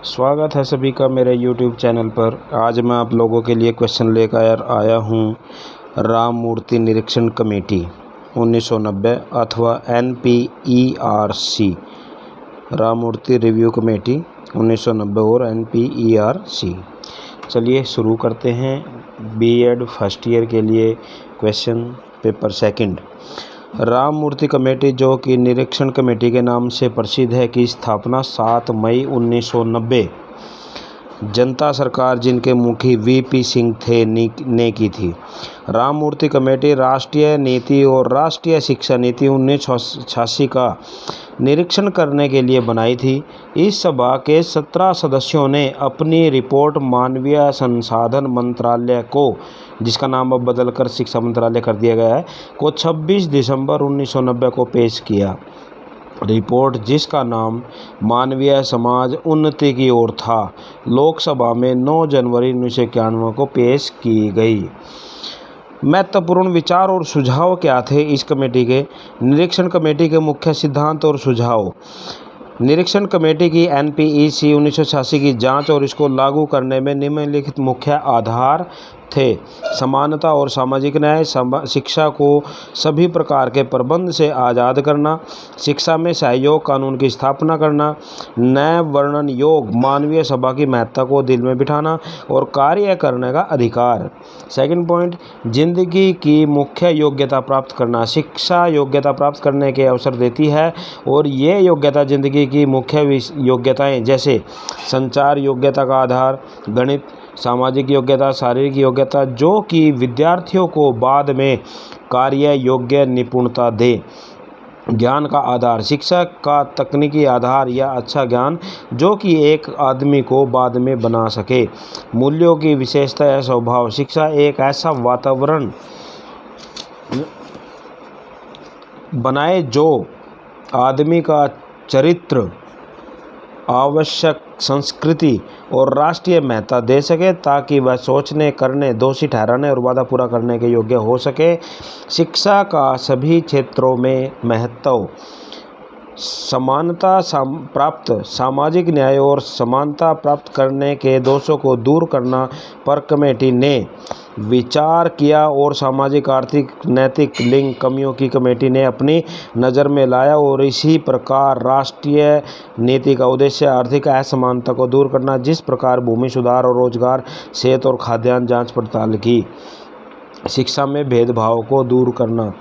स्वागत है सभी का मेरे YouTube चैनल पर। आज मैं आप लोगों के लिए क्वेश्चन लेकर आया हूँ। राम मूर्ति निरीक्षण कमेटी 1990 अथवा NPERC, राम मूर्ति रिव्यू कमेटी 1990 और NPERC। चलिए शुरू करते हैं। B.Ed फर्स्ट ईयर के लिए क्वेश्चन पेपर सेकंड। राम मूर्ति कमेटी, जो कि निरीक्षण कमेटी के नाम से प्रसिद्ध है, की स्थापना 7 मई 1990 जनता सरकार, जिनके मुखी VP सिंह थे, ने की थी। राम मूर्ति कमेटी राष्ट्रीय नीति और राष्ट्रीय शिक्षा नीति 1986 का निरीक्षण करने के लिए बनाई थी। इस सभा के 17 सदस्यों ने अपनी रिपोर्ट मानवीय संसाधन मंत्रालय को, जिसका नाम अब बदलकर शिक्षा मंत्रालय कर दिया गया है, को 26 दिसंबर 1990 को पेश किया। रिपोर्ट, जिसका नाम मानवीय समाज उन्नति की ओर था, लोकसभा में 9 जनवरी 1991 को पेश की गई। महत्वपूर्ण विचार और सुझाव क्या थे इस कमेटी के? निरीक्षण कमेटी के मुख्य सिद्धांत और सुझाव। निरीक्षण कमेटी की NPEC 1986 की जांच और इसको लागू करने में निम्नलिखित मुख्य आधार थे: समानता और सामाजिक न्याय, शिक्षा को सभी प्रकार के प्रबंध से आज़ाद करना, शिक्षा में सहयोग कानून की स्थापना करना, नए वर्णन योग मानवीय सभा की महत्ता को दिल में बिठाना और कार्य करने का अधिकार। सेकंड पॉइंट, जिंदगी की मुख्य योग्यता प्राप्त करना। शिक्षा योग्यता प्राप्त करने के अवसर देती है और ये योग्यता जिंदगी की मुख्य योग्यताएं जैसे संचार योग्यता का आधार, गणित, सामाजिक योग्यता, शारीरिक योग्यता, जो कि विद्यार्थियों को बाद में कार्य योग्य निपुणता दे। ज्ञान का आधार, शिक्षा का तकनीकी आधार या अच्छा ज्ञान जो कि एक आदमी को बाद में बना सके। मूल्यों की विशेषता या स्वभाव, शिक्षा एक ऐसा वातावरण बनाए जो आदमी का चरित्र, आवश्यक संस्कृति और राष्ट्रीय महत्ता दे सके, ताकि वह सोचने, करने, दोषी ठहराने और वादा पूरा करने के योग्य हो सके। शिक्षा का सभी क्षेत्रों में महत्व, समानता प्राप्त, सामाजिक न्याय और समानता प्राप्त करने के दोषों को दूर करना पर कमेटी ने विचार किया और सामाजिक, आर्थिक, नैतिक, लिंग कमियों की कमेटी ने अपनी नज़र में लाया और इसी प्रकार राष्ट्रीय नीति का उद्देश्य आर्थिक असमानता को दूर करना, जिस प्रकार भूमि सुधार और रोजगार, सेहत और खाद्यान्न जांच पड़ताल की। शिक्षा में भेदभाव को दूर करना।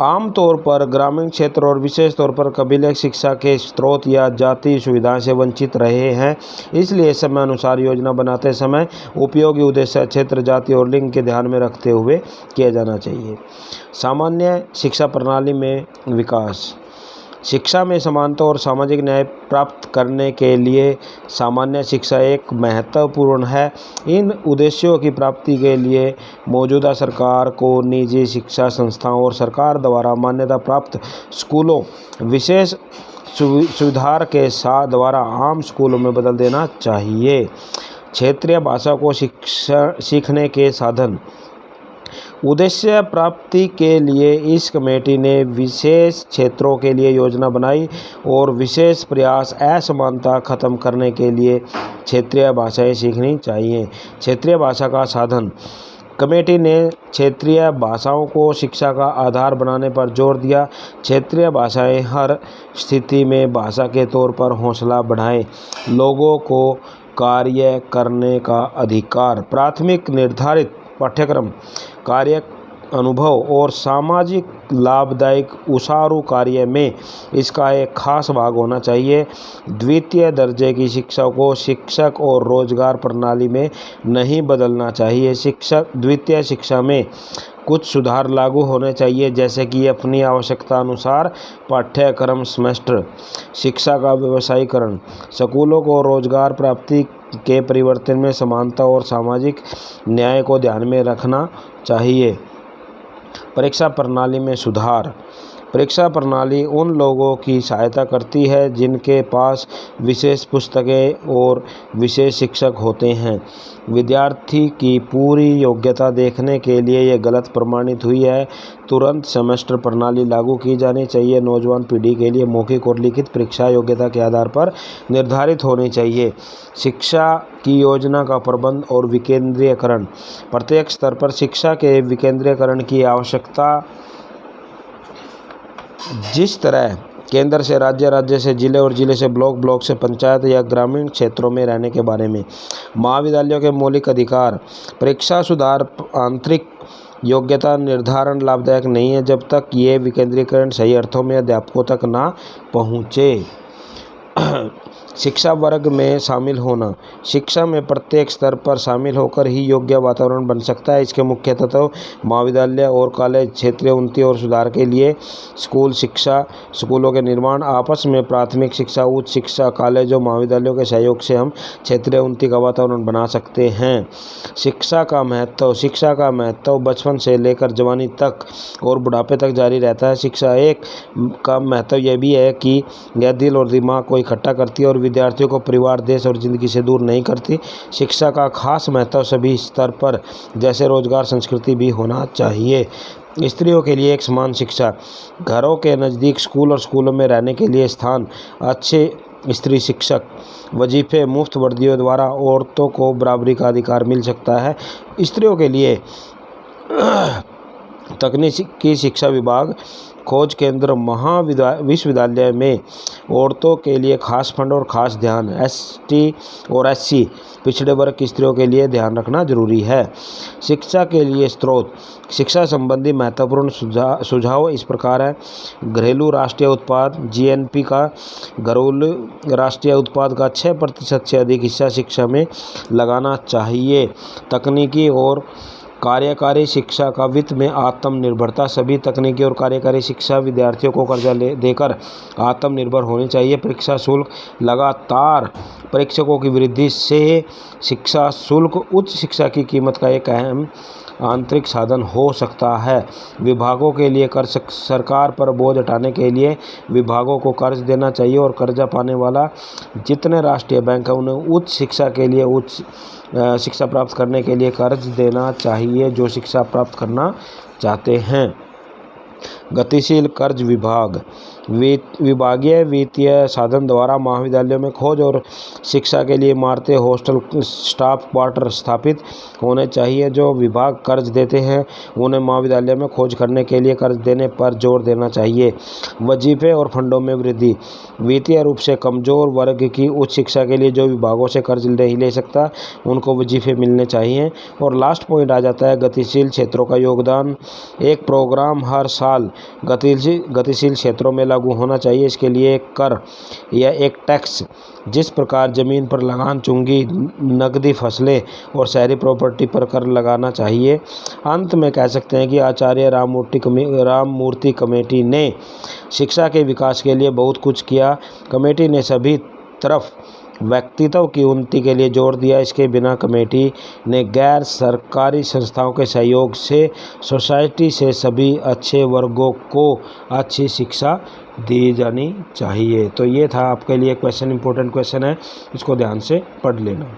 आमतौर पर ग्रामीण क्षेत्र और विशेष तौर पर कबीले शिक्षा के स्रोत या जाति सुविधाएं से वंचित रहे हैं, इसलिए समय अनुसार योजना बनाते समय उपयोगी उद्देश्य क्षेत्र, जाति और लिंग के ध्यान में रखते हुए किया जाना चाहिए। सामान्य शिक्षा प्रणाली में विकास। शिक्षा में समानता और सामाजिक न्याय प्राप्त करने के लिए सामान्य शिक्षा एक महत्वपूर्ण है। इन उद्देश्यों की प्राप्ति के लिए मौजूदा सरकार को निजी शिक्षा संस्थाओं और सरकार द्वारा मान्यता प्राप्त स्कूलों विशेष सुधार के साथ द्वारा आम स्कूलों में बदल देना चाहिए। क्षेत्रीय भाषा को सीखने के साधन। उद्देश्य प्राप्ति के लिए इस कमेटी ने विशेष क्षेत्रों के लिए योजना बनाई और विशेष प्रयास असमानता खत्म करने के लिए क्षेत्रीय भाषाएं सीखनी चाहिए। क्षेत्रीय भाषा का साधन। कमेटी ने क्षेत्रीय भाषाओं को शिक्षा का आधार बनाने पर जोर दिया। क्षेत्रीय भाषाएं हर स्थिति में भाषा के तौर पर हौसला बढ़ाएं। लोगों को कार्य करने का अधिकार। प्राथमिक निर्धारित पाठ्यक्रम, कार्य अनुभव और सामाजिक लाभदायक उसारू कार्य में इसका एक खास भाग होना चाहिए। द्वितीय दर्जे की शिक्षा को शिक्षक और रोजगार प्रणाली में नहीं बदलना चाहिए। द्वितीय शिक्षा में कुछ सुधार लागू होने चाहिए, जैसे कि अपनी आवश्यकता अनुसार पाठ्यक्रम, सेमेस्टर शिक्षा का व्यवसायीकरण, स्कूलों को रोजगार प्राप्ति के परिवर्तन में समानता और सामाजिक न्याय को ध्यान में रखना चाहिए। परीक्षा प्रणाली में सुधार। परीक्षा प्रणाली उन लोगों की सहायता करती है जिनके पास विशेष पुस्तकें और विशेष शिक्षक होते हैं। विद्यार्थी की पूरी योग्यता देखने के लिए यह गलत प्रमाणित हुई है। तुरंत सेमेस्टर प्रणाली लागू की जानी चाहिए। नौजवान पीढ़ी के लिए मौखिक और लिखित परीक्षा योग्यता के आधार पर निर्धारित होनी चाहिए। शिक्षा की योजना का प्रबंध और विकेंद्रीकरण। प्रत्येक स्तर पर शिक्षा के विकेंद्रीकरण की आवश्यकता। जिस तरह केंद्र से राज्य, राज्य से जिले और जिले से ब्लॉक, ब्लॉक से पंचायत या ग्रामीण क्षेत्रों में रहने के बारे में। महाविद्यालयों के मौलिक अधिकार। परीक्षा सुधार आंतरिक योग्यता निर्धारण लाभदायक नहीं है जब तक ये विकेंद्रीकरण सही अर्थों में अध्यापकों तक ना पहुँचे। शिक्षा वर्ग में शामिल होना। शिक्षा में प्रत्येक स्तर पर शामिल होकर ही योग्य वातावरण बन सकता है। इसके मुख्य तत्व महाविद्यालय और कॉलेज, क्षेत्रीय उन्नति और सुधार के लिए स्कूल शिक्षा, स्कूलों के निर्माण, आपस में प्राथमिक शिक्षा, उच्च शिक्षा, कॉलेजों, महाविद्यालयों के सहयोग से हम क्षेत्रीय उन्नति का वातावरण बना सकते हैं। शिक्षा का महत्व। शिक्षा का महत्व बचपन से लेकर जवानी तक और बुढ़ापे तक जारी रहता है। शिक्षा एक का महत्व यह भी है कि यह दिल और दिमाग को इकट्ठा करती है और विद्यार्थियों को परिवार, देश और ज़िंदगी से दूर नहीं करती। शिक्षा का खास महत्व सभी स्तर पर जैसे रोजगार, संस्कृति भी होना चाहिए। स्त्रियों के लिए एक समान शिक्षा। घरों के नज़दीक स्कूल और स्कूलों में रहने के लिए स्थान, अच्छे स्त्री शिक्षक, वजीफे, मुफ्त वर्दियों द्वारा औरतों को बराबरी का अधिकार मिल सकता है। स्त्रियों के लिए तकनीकी शिक्षा विभाग, खोज केंद्र, विश्वविद्यालय में औरतों के लिए खास फंड और खास ध्यान। एसटी और एससी पिछड़े वर्ग की स्त्रियों के लिए ध्यान रखना जरूरी है। शिक्षा के लिए स्रोत। शिक्षा संबंधी महत्वपूर्ण सुझाव इस प्रकार है। घरेलू राष्ट्रीय उत्पाद जीएनपी का घरेलू राष्ट्रीय उत्पाद का 6% से अधिक हिस्सा शिक्षा में लगाना चाहिए। तकनीकी और कार्यकारी शिक्षा का वित्त में आत्मनिर्भरता। सभी तकनीकी और कार्यकारी शिक्षा विद्यार्थियों को कर्जा देकर आत्मनिर्भर होनी चाहिए। परीक्षा शुल्क। लगातार परीक्षकों की वृद्धि से शिक्षा शुल्क उच्च शिक्षा की कीमत का एक अहम आंतरिक साधन हो सकता है। विभागों के लिए कर्ज। सरकार पर बोझ हटाने के लिए विभागों को कर्ज देना चाहिए और कर्जा पाने वाला जितने राष्ट्रीय बैंक हैं उन्हें उच्च शिक्षा के लिए उच्च शिक्षा प्राप्त करने के लिए कर्ज देना चाहिए जो शिक्षा प्राप्त करना चाहते हैं। गतिशील कर्ज विभाग। विभागीय वित्तीय साधन द्वारा महाविद्यालयों में खोज और शिक्षा के लिए इमारतें, हॉस्टल, स्टाफ क्वार्टर स्थापित होने चाहिए। जो विभाग कर्ज देते हैं उन्हें महाविद्यालय में खोज करने के लिए कर्ज देने पर जोर देना चाहिए। वजीफे और फंडों में वृद्धि। वित्तीय रूप से कमजोर वर्ग की उच्च शिक्षा के लिए जो विभागों से कर्ज नहीं ले सकता उनको वजीफे मिलने चाहिए। और लास्ट पॉइंट आ जाता है गतिशील क्षेत्रों का योगदान। एक प्रोग्राम हर साल गतिशील क्षेत्रों में लागू होना चाहिए। इसके लिए एक कर या एक टैक्स, जिस प्रकार जमीन पर लगान, चुंगी, नकदी फसलें और शहरी प्रॉपर्टी पर कर लगाना चाहिए। अंत में कह सकते हैं कि आचार्य राममूर्ति कमेटी ने शिक्षा के विकास के लिए बहुत कुछ किया। कमेटी ने सभी तरफ व्यक्तित्व की उन्नति के लिए जोर दिया। इसके बिना कमेटी ने गैर सरकारी संस्थाओं के सहयोग से सोसाइटी से सभी अच्छे वर्गों को अच्छी शिक्षा दी जानी चाहिए। तो ये था आपके लिए क्वेश्चन, इंपॉर्टेंट क्वेश्चन है, इसको ध्यान से पढ़ लेना।